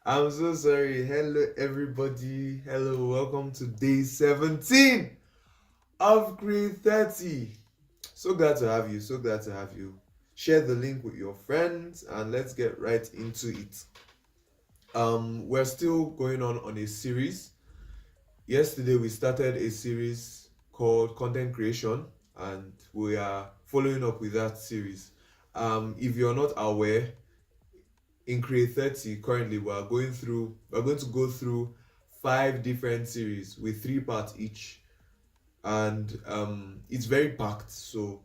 I'm so sorry. Hello, everybody. Hello, welcome to day 17 of Kreate. So glad to have you. So glad to have you. Share the link with your friends and let's get right into it. We're still going on a series. Yesterday we started a series called Content Creation, and we are following up with that series. If you're not aware, in Kreate currently we're going to go through 5 different series with 3 parts each, and it's very packed. So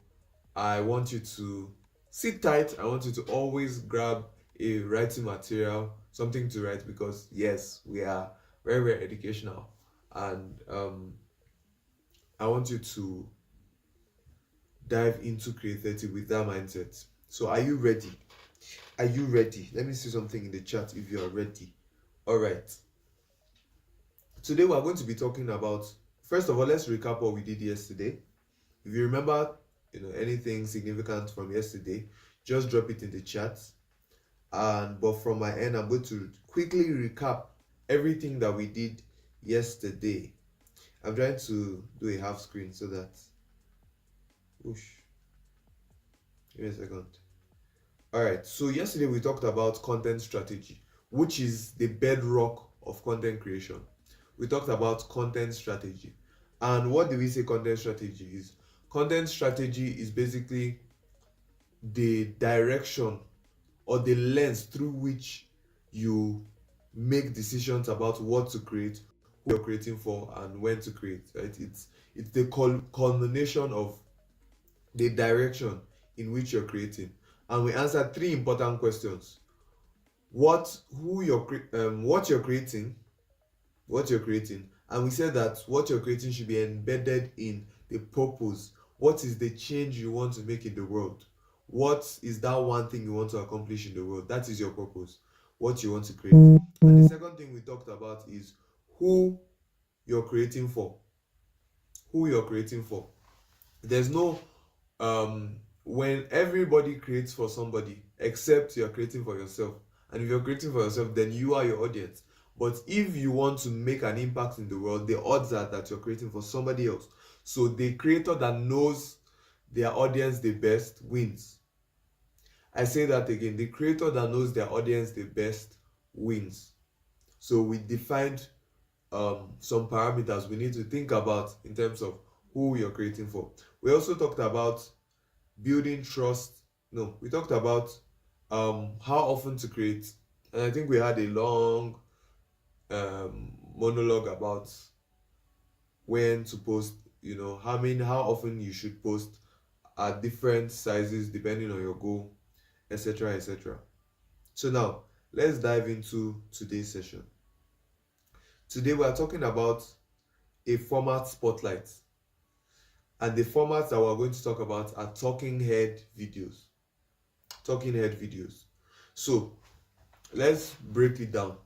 I want you to sit tight. I want you to always grab a writing material, something to write, because yes, we are very, very educational, and I want you to dive into creativity with that mindset. So are you ready? Are you ready? Let me see something in the chat if you are ready. All right. Today we're going to be talking about, first of all, let's recap what we did yesterday. If you remember, anything significant from yesterday, just drop it in the chat. But from my end, I'm going to quickly recap everything that we did yesterday. I'm trying to do a half screen so that, whoosh, give me a second. All right, so yesterday we talked about content strategy, which is the bedrock of content creation. We talked about content strategy. And what do we say content strategy is? Content strategy is basically the direction or the lens through which you make decisions about what to create, who you're creating for, and when to create. Right? It's the culmination of the direction in which you're creating. And we answered 3 important questions: what you're creating, and we said that what you're creating should be embedded in the purpose. What is the change you want to make in the world? What is that one thing you want to accomplish in the world? That is your purpose, what you want to create. And the second thing we talked about is who you're creating for. There's no when everybody creates for somebody except you're creating for yourself. And if you're creating for yourself, then you are your audience. But if you want to make an impact in the world, the odds are that you're creating for somebody else. So the creator that knows their audience the best wins. I say that again: the creator that knows their audience the best wins. So we defined some parameters we need to think about in terms of who you're creating for. We also talked about building trust. No, we talked about how often to create, and I think we had a long monologue about when to post, how often you should post at different sizes depending on your goal, etc., etc. So now let's dive into today's session. Today we are talking about a format spotlight, and the formats that we're going to talk about are talking head videos. So let's break it down.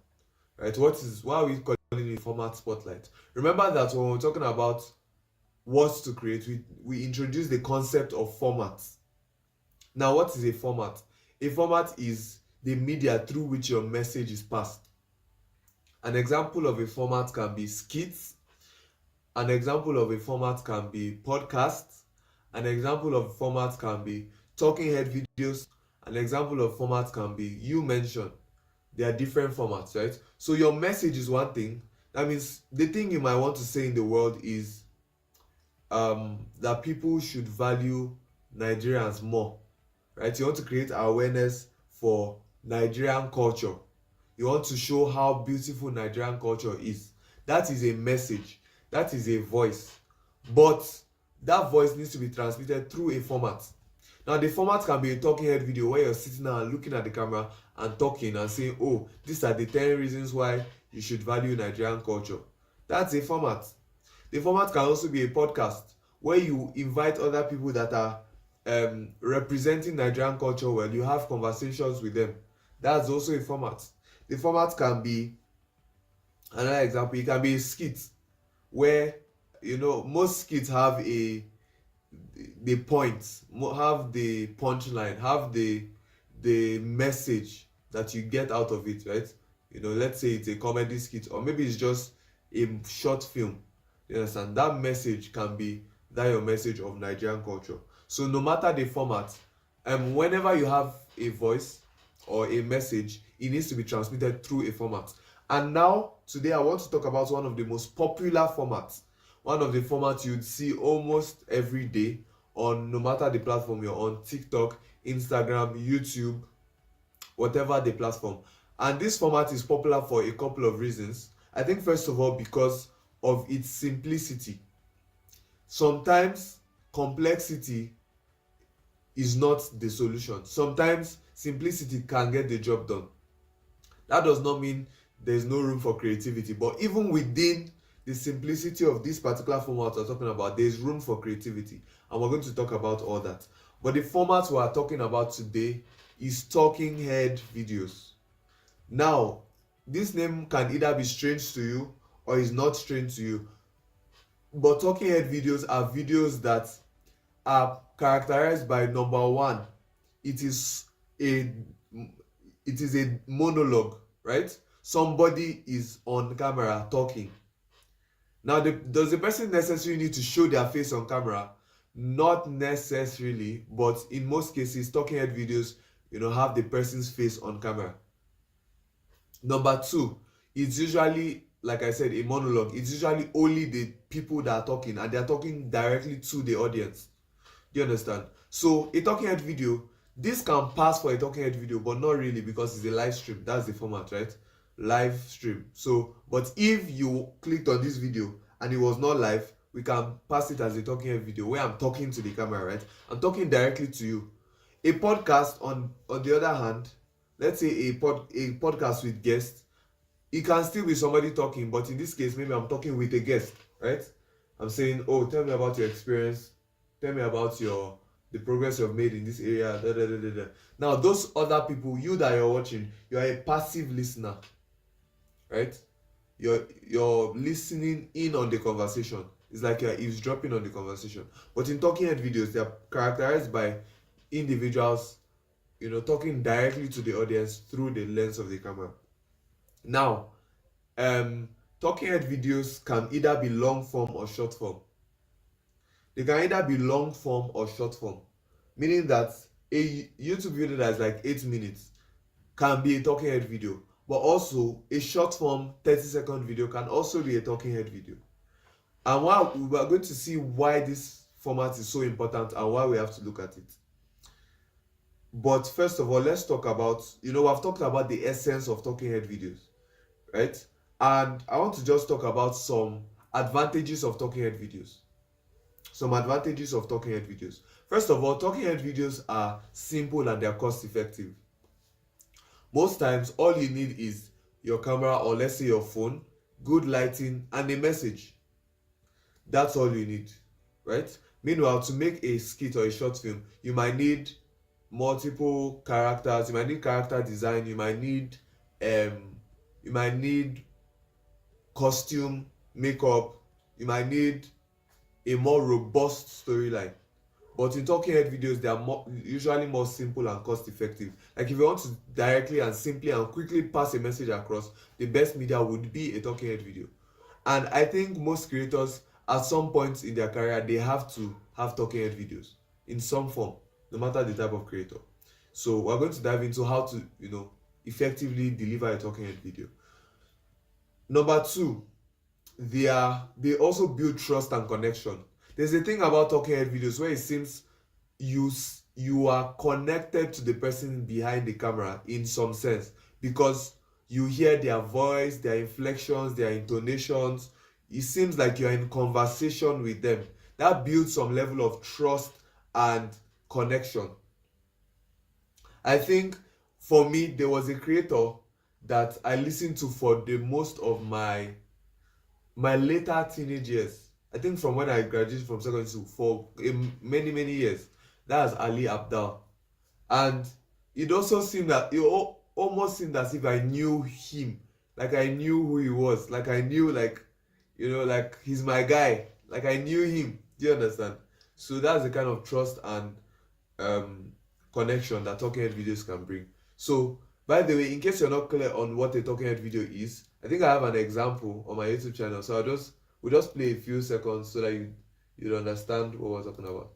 Right, why are we calling it format spotlight? Remember that when we're talking about what to create, we introduce the concept of format. Now, what is a format? A format is the media through which your message is passed. An example of a format can be skits. An example of a format can be podcasts. An example of format can be talking head videos. An example of format can be you mentioned. There are different formats, right? So your message is one thing. That means the thing you might want to say in the world is that people should value Nigerians more, right? You want to create awareness for Nigerian culture. You want to show how beautiful Nigerian culture is. That is a message. That is a voice. But that voice needs to be transmitted through a format. Now, the format can be a talking head video where you're sitting down and looking at the camera and talking and saying, oh, these are the 10 reasons why you should value Nigerian culture. That's a format. The format can also be a podcast where you invite other people that are representing Nigerian culture well. You have conversations with them. That's also a format. The format can be, another example, it can be a skit where, most skits have the points, have the punchline, have the message that you get out of it, right? Let's say it's a comedy skit, or maybe it's just a short film. You understand? That message can be that your message of Nigerian culture. So no matter the format, whenever you have a voice or a message, it needs to be transmitted through a format. And now, today, I want to talk about one of the most popular formats. One of the formats you'd see almost every day on no matter the platform you're on: TikTok, Instagram, YouTube, whatever the platform. And this format is popular for a couple of reasons. I think, first of all, because of its simplicity. Sometimes complexity is not the solution. Sometimes simplicity can get the job done. That does not mean there's no room for creativity, but even within the simplicity of this particular format we're talking about, there's room for creativity, and we're going to talk about all that. But the format we are talking about today is talking head videos. Now, this name can either be strange to you or is not strange to you, but talking head videos are videos that are characterized by, number one, it is a monologue, right? Somebody is on camera talking. Now, does the person necessarily need to show their face on camera? Not necessarily, but in most cases, talking head videos, have the person's face on camera. Number two, it's usually, like I said, a monologue. It's usually only the people that are talking, and they're talking directly to the audience. Do you understand? So a talking head video, this can pass for a talking head video, but not really, because it's a live stream. That's the format, right? Live stream. So, but if you clicked on this video and it was not live, we can pass it as a talking head video where I'm talking to the camera, right? I'm talking directly to you. A podcast, on the other hand, let's say a podcast with guests, it can still be somebody talking, but in this case, maybe I'm talking with a guest, right? I'm saying, oh, tell me about your experience, tell me about the progress you've made in this area, da, da, da, da, da. Now, those other people, you that you're watching, you're a passive listener, right? You're listening in on the conversation. It's like you're eavesdropping on the conversation. But in talking head videos, they're characterized by individuals, talking directly to the audience through the lens of the camera. Now, talking head videos can either be long form or short form. They can either be long form or short form, meaning that a YouTube video that is like 8 minutes can be a talking head video, but also a short form 30-second video can also be a talking head video. And we are going to see why this format is so important and why we have to look at it. But first of all, let's talk about, I've talked about the essence of talking head videos, right? And I want to just talk about some advantages of talking head videos. First of all, talking head videos are simple and they're cost effective. Most times, all you need is your camera, or let's say your phone, good lighting, and a message. That's all you need, right? Meanwhile, to make a skit or a short film, you might need multiple characters, you might need character design, you might need costume, makeup, you might need a more robust storyline. But in talking head videos, they are usually more simple and cost effective. Like if you want to directly and simply and quickly pass a message across, the best media would be a talking head video. And I think most creators at some point in their career, they have to have talking head videos in some form, no matter the type of creator. So we're going to dive into how to, effectively deliver a talking head video. Number two, they also build trust and connection. There's a thing about talking head videos where it seems you are connected to the person behind the camera in some sense, because you hear their voice, their inflections, their intonations. It seems like you're in conversation with them. That builds some level of trust and connection. I think for me, there was a creator that I listened to for the most of my later teenage years. I think from when I graduated from secondary school for many years. That's Ali Abdal. And it also seemed that it almost seemed as if I knew him. Like I knew who he was. Like I knew, like he's my guy. Like I knew him. Do you understand? So that's the kind of trust and um connection that talking head videos can bring. So by the way, in case you're not clear on what a talking head video is, I think I have an example on my YouTube channel. So we'll just play a few seconds so that you understand what we're talking about.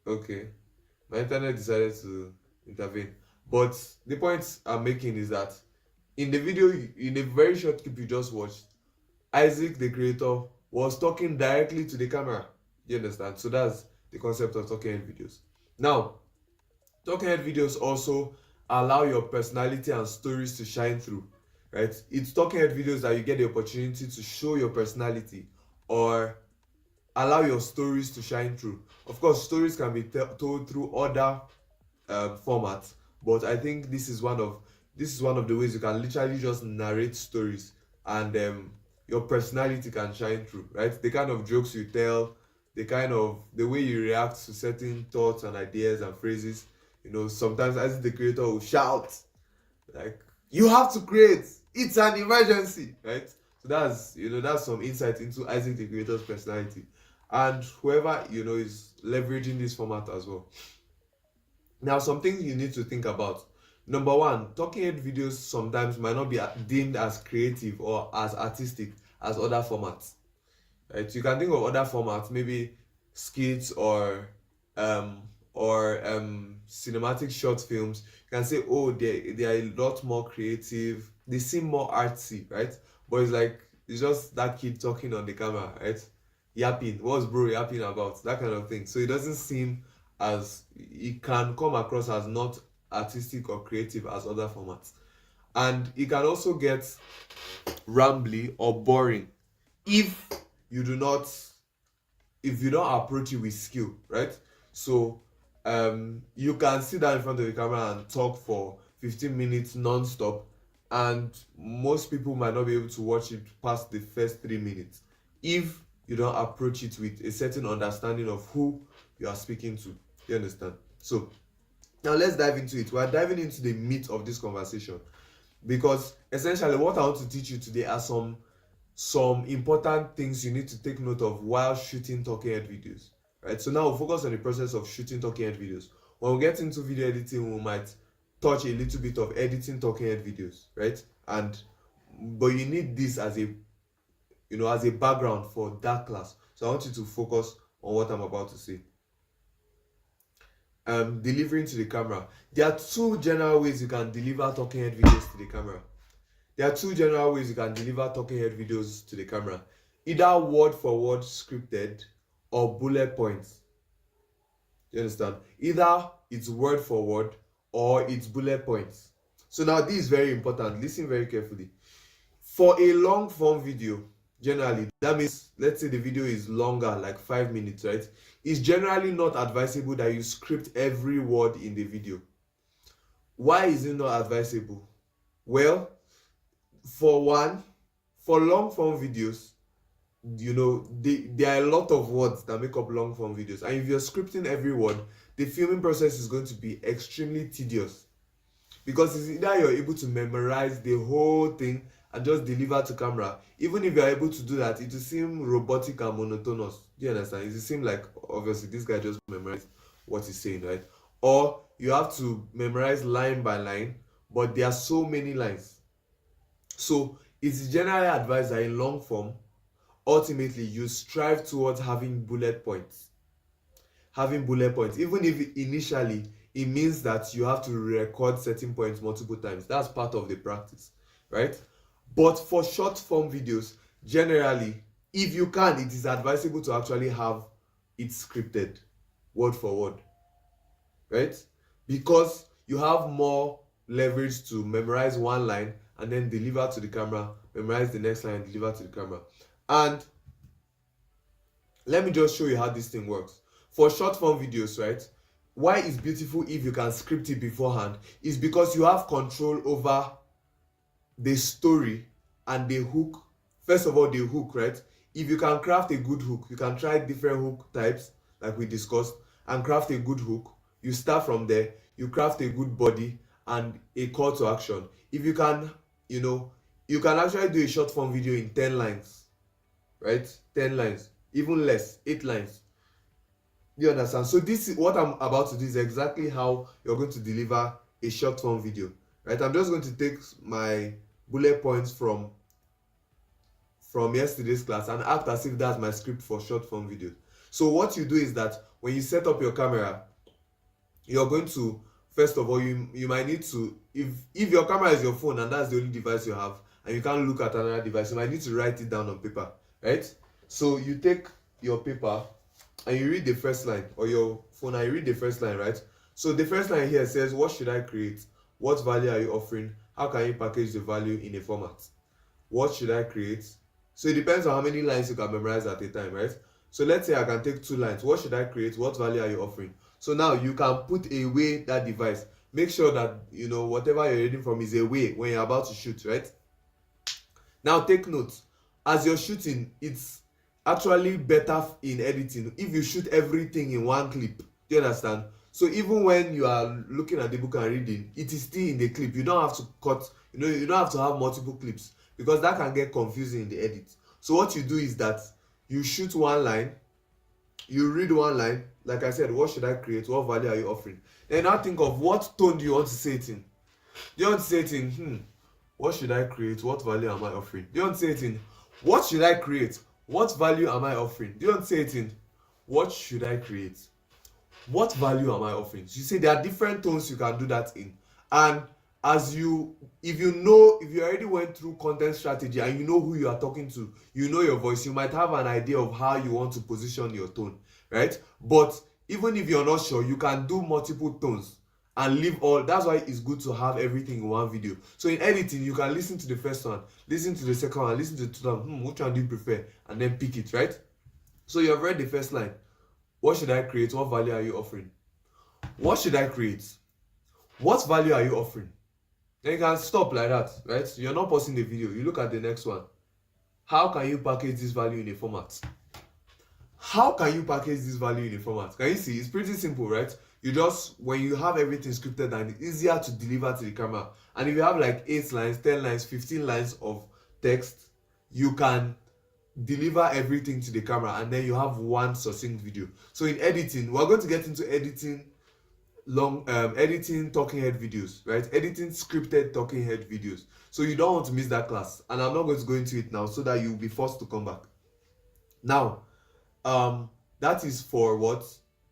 Okay, my internet decided to intervene. But the point I'm making is that in the video, in a very short clip you just watched, Isaac, the creator, was talking directly to the camera. You understand? So that's the concept of talking head videos. Now, talking head videos also allow your personality and stories to shine through, right? It's talking head videos that you get the opportunity to show your personality or allow your stories to shine through. Of course, stories can be told through other formats, but I think this is one of the ways you can literally just narrate stories, and your personality can shine through, right? The kind of jokes you tell, the way you react to certain thoughts and ideas and phrases. Sometimes as the creator will shout like, "You have to create! It's an emergency!" Right? So that's some insight into Isaac the creator's personality, and whoever is leveraging this format as well. Now, some things you need to think about. Number one, talking head videos sometimes might not be deemed as creative or as artistic as other formats. Right? You can think of other formats, maybe skits um cinematic short films. You can say, oh, they are a lot more creative. They seem more artsy, right? But it's just that kid talking on the camera, right? Yapping. What's bro yapping about? That kind of thing. So it doesn't seem as it can come across as not artistic or creative as other formats. And it can also get rambly or boring if you do not if you don't approach it with skill, right? So you can sit down in front of the camera and talk for 15 minutes non-stop, and most people might not be able to watch it past the first 3 minutes if you don't approach it with a certain understanding of who you are speaking to. You understand? So now let's dive into it. We're diving into the meat of this conversation, because essentially what I want to teach you today are some important things you need to take note of while shooting talking head videos, right? So now we'll focus on the process of shooting talking head videos. When we get into video editing, we might touch a little bit of editing talking head videos, right? But you need this as a background for that class. So I want you to focus on what I'm about to say. Delivering to the camera. There are two general ways you can deliver talking head videos to the camera. Either word for word scripted or bullet points. You understand? Either it's word for word or it's bullet points. So now this is very important. Listen very carefully. For a long form video, generally, that means let's say the video is longer, like 5 minutes, right? It's generally not advisable that you script every word in the video. Why is it not advisable? Well, for one, for long form videos, there are a lot of words that make up long form videos, and if you're scripting every word, the filming process is going to be extremely tedious. because it's either you're able to memorize the whole thing and just deliver to camera. Even if you're able to do that, it will seem robotic and monotonous. Do you understand? It will seem like obviously this guy just memorized what he's saying, right? Or you have to memorize line by line, but there are so many lines. So it's generally advised that in long form, ultimately you strive towards having bullet points. Having bullet points, even if initially it means that you have to record certain points multiple times. That's part of the practice, right? But for short form videos, generally, if you can, it is advisable to actually have it scripted word for word, right? Because you have more leverage to memorize one line and then deliver to the camera, memorize the next line, deliver to the camera. And let me just show you how this thing works. For short form videos, right, why it's beautiful if you can script it beforehand is because you have control over the story and the hook. First of all, the hook, right? If you can craft a good hook, you can try different hook types like we discussed and craft a good hook. You start from there, you craft a good body and a call to action. If you can, you can actually do a short form video in 10 lines, right? 10 lines, even less, 8 lines. Do you understand? So this is what I'm about to do, is exactly how you're going to deliver a short form video, right? I'm just going to take my bullet points from yesterday's class and act as if that's my script for short form videos. So what you do is that when you set up your camera, you're going to, first of all, you might need to, if your camera is your phone and that's the only device you have and you can't look at another device, you might need to write it down on paper, right? So you take your paper and you read the first line, or your phone and you read the first line, right? So the first line here says, what should I create? What value are you offering? How can you package the value in a format? What should I create? So it depends on how many lines you can memorize at a time, right? So let's say I can take 2 lines. What should I create? What value are you offering? So now you can put away that device. Make sure that whatever you're reading from is away when you're about to shoot, right? Now take note, as you're shooting, it's actually better in editing if you shoot everything in one clip. Do you understand? So even when you are looking at the book and reading, it is still in the clip. You don't have to cut, you don't have to have multiple clips, because that can get confusing in the edit. So what you do is that you shoot one line, you read one line, like I said, what should I create? What value are you offering? Then now think of what tone do you want to say it in. Do you want to say it in, what should I create? What value am I offering? Do you want to say it in, what should I create? What value am I offering? Do you want to say it in, what should I create? What value am I offering? So you see, there are different tones you can do that in. And if you already went through content strategy and you know who you are talking to, you know your voice, you might have an idea of how you want to position your tone, right? But even if you're not sure, you can do multiple tones and leave all. That's why it's good to have everything in one video. So in editing, you can listen to the first one, listen to the second one, listen to the third one, which one do you prefer, and then pick it, right? So you have read the first line. What should I create? What value are you offering? What should I create? What value are you offering? Then you can stop like that, right? You're not pausing the video. You look at the next one. How can you package this value in a format? How can you package this value in a format? Can you see? It's pretty simple, right? You just, when you have everything scripted and it's easier to deliver to the camera. And if you have like 8 lines, 10 lines, 15 lines of text, you can deliver everything to the camera and then you have one succinct video. So in editing, we're going to get into editing editing talking head videos, right? Editing scripted talking head videos. So you don't want to miss that class, and I'm not going to go into it now so that you'll be forced to come back. Now, that is for what?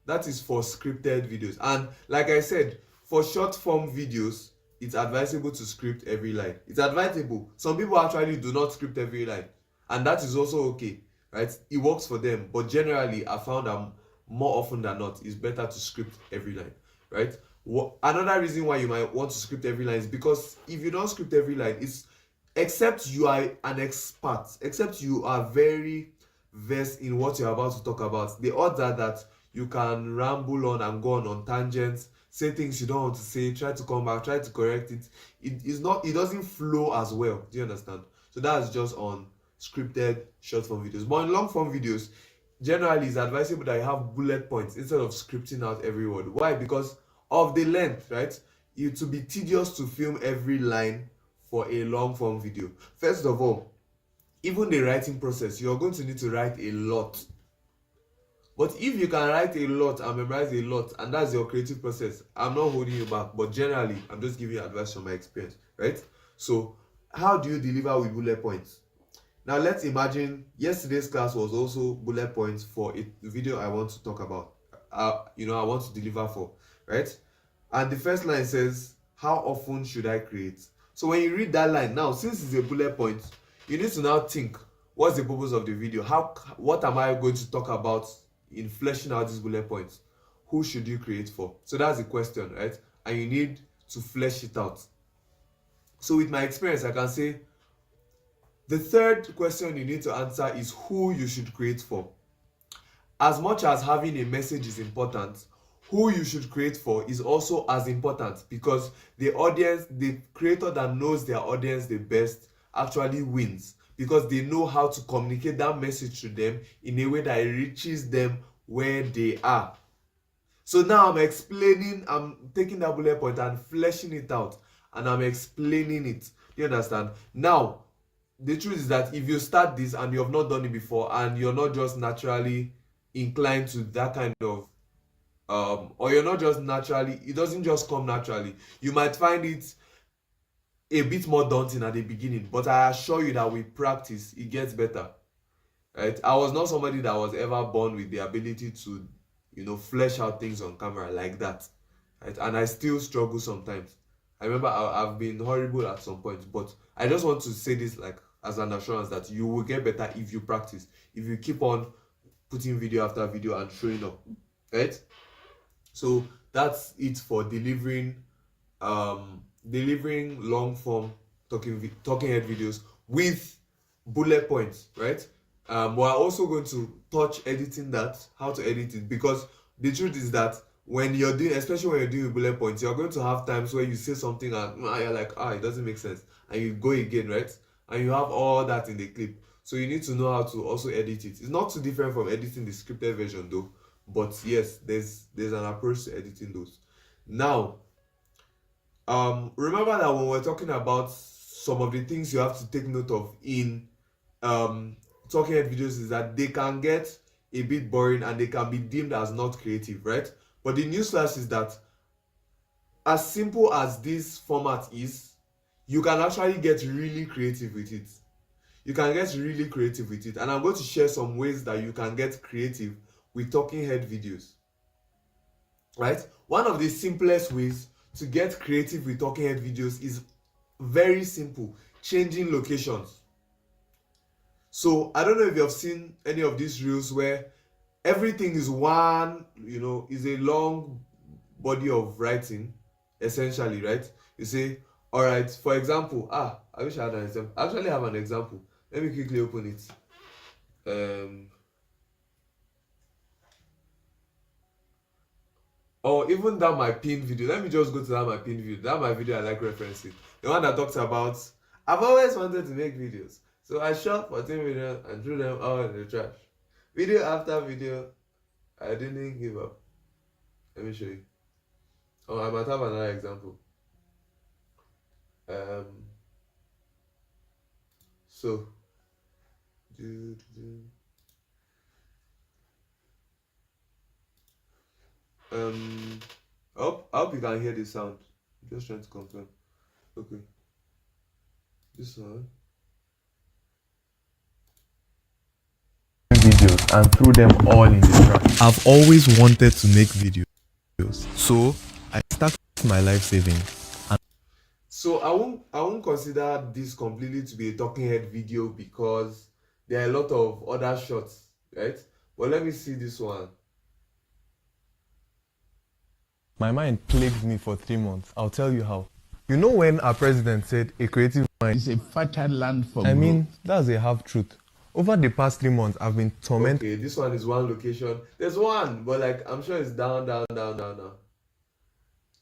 That is for scripted videos. And like I said, for short form videos, it's advisable to script every line. It's advisable. Some people actually do not script every line, and that is also okay, right? It works for them, but generally I found that more often than not, it's better to script every line, right? Another reason why you might want to script every line is because if you don't script every line, it's, except you are an expert, except you are very versed in what you're about to talk about, the odds are that you can ramble on and go on tangents, say things you don't want to say, try to come back, try to correct it. It doesn't flow as well. Do you understand? So that's just on scripted short form videos. But in long form videos, generally it's advisable that you have bullet points instead of scripting out every word. Why? Because of the length, right? it will be tedious to film every line for a long form video. First of all, even the writing process, you're going to need to write a lot. But if you can write a lot and memorize a lot, and that's your creative process, I'm not holding you back, but generally I'm just giving you advice from my experience, right? So how do you deliver with bullet points? Now let's imagine yesterday's class was also bullet points for a video I want to talk about, I want to deliver for, right? And the first line says, how often should I create? So when you read that line, now since it's a bullet point, you need to now think, what's the purpose of the video? What am I going to talk about in fleshing out these bullet points? Who should you create for? So that's the question, right? And you need to flesh it out. So with my experience, I can say the third question you need to answer is who you should create for. As much as having a message is important, who you should create for is also as important, because the audience, the creator that knows their audience the best actually wins, because they know how to communicate that message to them in a way that it reaches them where they are. So now I'm taking that bullet point and fleshing it out, and I'm explaining it. Do you understand? Now, the truth is that if you start this and you have not done it before, and you're not just naturally inclined to that kind of or you're not just naturally, it doesn't just come naturally, you might find it a bit more daunting at the beginning, but I assure you that with practice it gets better, right? I was not somebody that was ever born with the ability to flesh out things on camera like that, right? And I still struggle sometimes. I remember I've been horrible at some point, but I just want to say this like as an assurance that you will get better if you practice, if you keep on putting video after video and showing up, right? So that's it for delivering long form talking head videos with bullet points, right? We're also going to touch editing that, how to edit it, because the truth is that when you're doing, especially when you're doing bullet points, you're going to have times where you say something and you're like, it doesn't make sense, and you go again, right? And you have all that in the clip. So you need to know how to also edit it. It's not too different from editing the scripted version though, but yes, there's an approach to editing those. Now, remember that when we're talking about some of the things you have to take note of in talking head videos is that they can get a bit boring and they can be deemed as not creative, right? But the newsflash is that as simple as this format is, you can actually get really creative with it. You can get really creative with it, and I'm going to share some ways that you can get creative with talking head videos, right? One of the simplest ways to get creative with talking head videos is very simple: changing locations. So I don't know if you have seen any of these reels where everything is is a long body of writing, essentially, right? You say, all right, for example, I wish I had an example. I actually have an example. Let me quickly open it. Or even that my pinned video. Let me just go to that my pinned video. That my video I like referencing. The one that talks about, I've always wanted to make videos, so I shot 14 videos and threw them all in the trash. Video after video, I didn't give up. Let me show you. I might have another example. So I hope you can hear the sound. I'm just trying to confirm. Okay, this one. Videos and threw them all in the trash. I've always wanted to make videos, so I started my life savings. So I won't consider this completely to be a talking head video because there are a lot of other shots, right? But let me see this one. My mind plagued me for 3 months. I'll tell you how. You know when our president said a creative mind is a fertile land for growth? I mean, that's a half truth. Over the past 3 months, I've been tormented. Okay, this one is one location. There's one, but like I'm sure it's down now.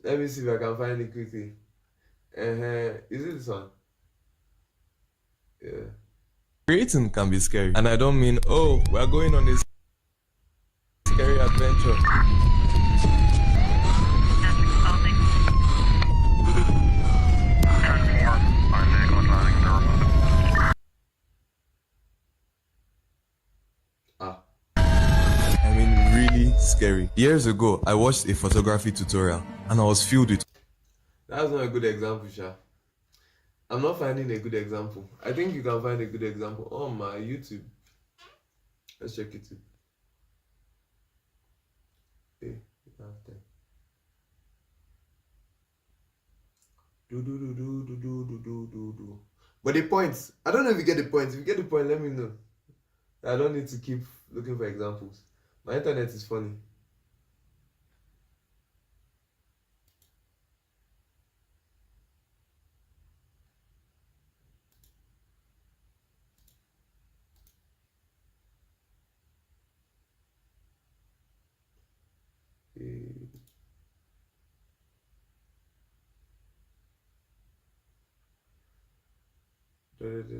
Let me see if I can find it quickly. Is it this one? Yeah. Creating can be scary, and I don't mean, we're going on this scary adventure. scary. Years ago, I watched a photography tutorial and I was filled with. That's not a good example, Sha. I'm not finding a good example. I think you can find a good example on my YouTube. Let's check it. Hey, do. But the points, I don't know if you get the points. If you get the point, let me know. I don't need to keep looking for examples. My internet is funny. If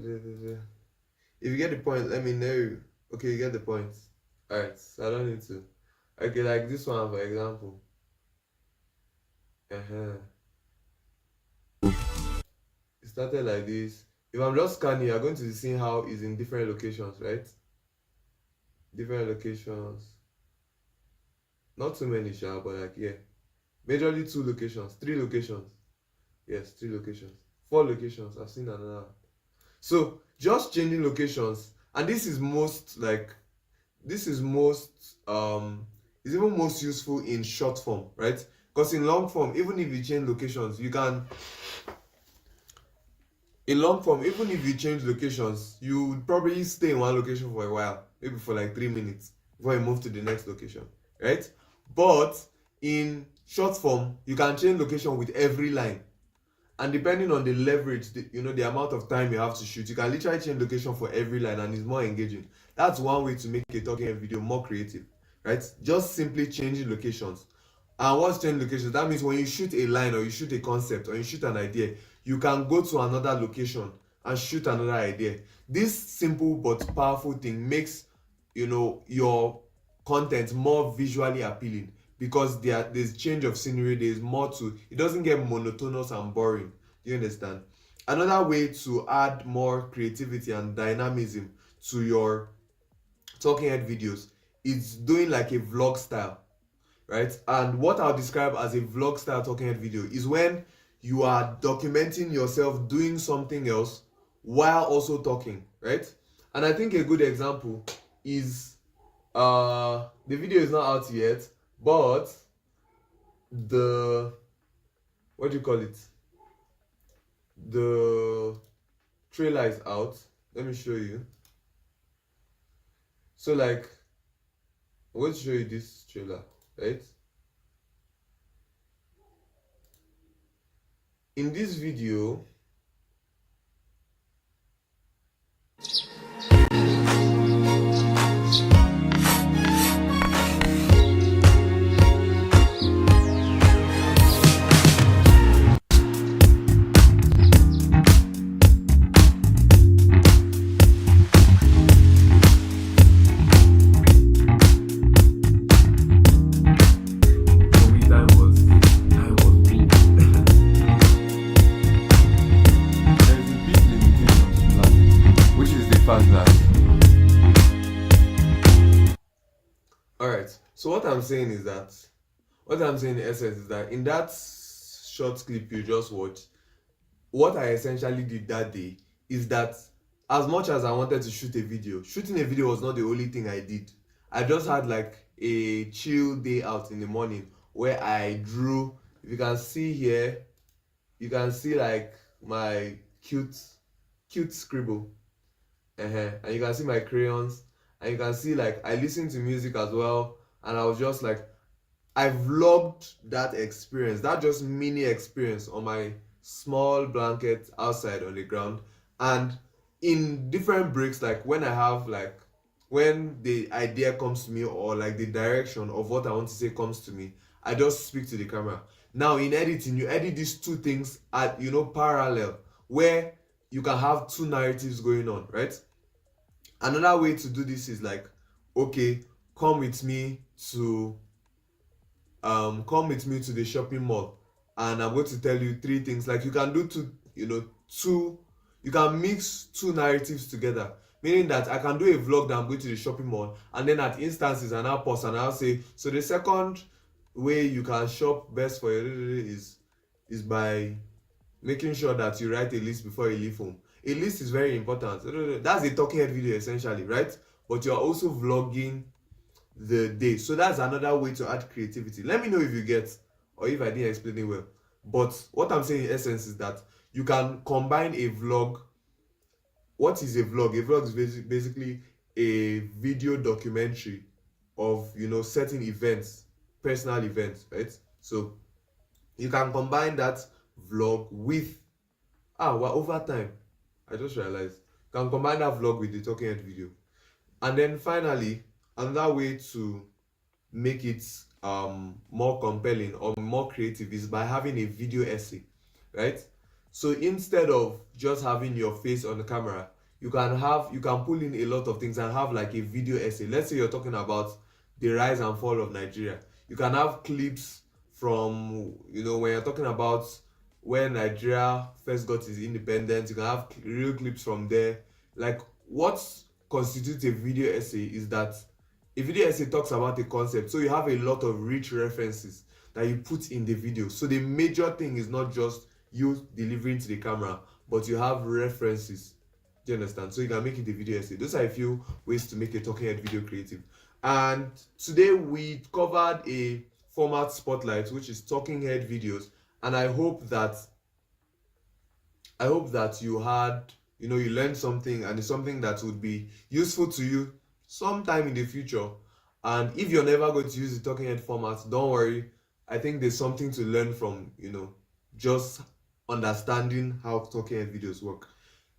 you get the point, let me know. Okay, you get the point. Alright, so I don't need to. Okay, like this one, for example. It started like this. If I'm just scanning, you're going to see how it's in different locations, right? Different locations. Not too many, sure, but like, yeah. Majorly 2 locations, 3 locations. Yes, 3 locations. 4 locations. I've seen another. So, just changing locations. And this is most, it's even most useful in short form, right? Because in long form, even if you change locations, in long form, even if you change locations, you would probably stay in one location for a while, maybe for like 3 minutes before you move to the next location, right? But in short form, you can change location with every line, and depending on the leverage, the amount of time you have to shoot, you can literally change location for every line, and it's more engaging. That's one way to make a talking head video more creative, right? Just simply changing locations. And what's changing locations? That means when you shoot a line, or you shoot a concept, or you shoot an idea, you can go to another location and shoot another idea. This simple but powerful thing makes your content more visually appealing, because there's change of scenery, there's more to it, doesn't get monotonous and boring. Do you understand? Another way to add more creativity and dynamism to your talking head videos is doing like a vlog style, right? And what I'll describe as a vlog style talking head video is when you are documenting yourself doing something else while also talking, right? And I think a good example is the video is not out yet, but the what do you call it? The trailer is out. Let me show you. So like, I'm going to show you this trailer, right? In this video, alright, so what I'm saying in essence is that in that short clip you just watched, what I essentially did that day is that, as much as I wanted to shoot a video, shooting a video was not the only thing I did. I just had like a chill day out in the morning where I drew. If you can see here, you can see like my cute scribble, and you can see my crayons, and you can see like I listened to music as well, and I was just like, I vlogged that experience, that just mini experience on my small blanket outside on the ground. And in different breaks, like when the idea comes to me, or like the direction of what I want to say comes to me, I just speak to the camera. Now in editing, you edit these two things at parallel, where you can have two narratives going on, right? Another way to do this is like, okay, come with me to the shopping mall, and I'm going to tell you 3 things. Like, you can do two, you can mix 2 narratives together. Meaning that I can do a vlog that I'm going to the shopping mall, and then at instances and I'll pause and I'll say, so the second way you can shop best for your is by making sure that you write a list before you leave home. A list is very important. That's a talking head video essentially, right? But you're also vlogging the day. So that's another way to add creativity. Let me know if you get, or if I didn't explain it well. But what I'm saying in essence is that you can combine a vlog. What is a vlog? A vlog is basically a video documentary of, certain events, personal events, right? So you can combine that vlog with, we're over time. I just realized. You can combine that vlog with the talking head video. And then finally, another way to make it more compelling or more creative is by having a video essay, right? So instead of just having your face on the camera, you can pull in a lot of things and have like a video essay. Let's say you're talking about the rise and fall of Nigeria. You can have clips from, when you're talking about when Nigeria first got its independence. You can have real clips from there. Like, what constitutes a video essay is that a video essay talks about a concept, so you have a lot of rich references that you put in the video. So the major thing is not just you delivering to the camera, but you have references. Do you understand? So you can make it a video essay. Those are a few ways to make a talking head video creative. And today we covered a format spotlight, which is talking head videos. And I hope that you had, you learned something, and it's something that would be useful to you sometime in the future. And if you're never going to use the talking head format, don't worry. I think there's something to learn from, just understanding how talking head videos work.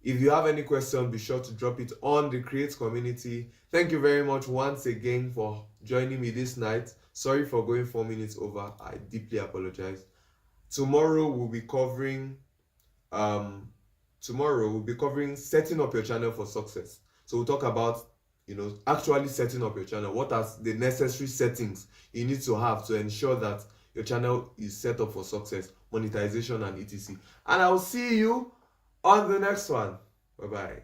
If you have any question, be sure to drop it on the Kreate community. Thank you very much once again for joining me this night. Sorry for going 4 minutes over. I deeply apologize. Tomorrow we'll be covering setting up your channel for success. So we'll talk about, actually setting up your channel. What are the necessary settings you need to have to ensure that your channel is set up for success, monetization, and etc. And I'll see you on the next one. Bye-bye.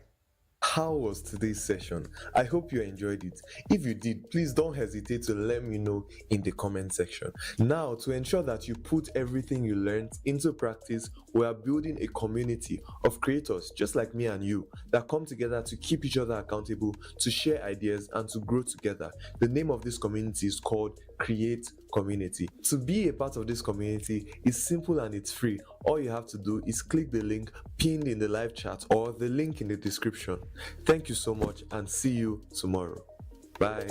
How was today's session? I hope you enjoyed it. If you did, please don't hesitate to let me know in the comment section. Now, to ensure that you put everything you learned into practice, we are building a community of creators just like me and you that come together to keep each other accountable, to share ideas, and to grow together. The name of this community is called Kreate Community. To be a part of this community is simple and it's free. All you have to do is click the link pinned in the live chat or the link in the description. Thank you so much and see you tomorrow. Bye.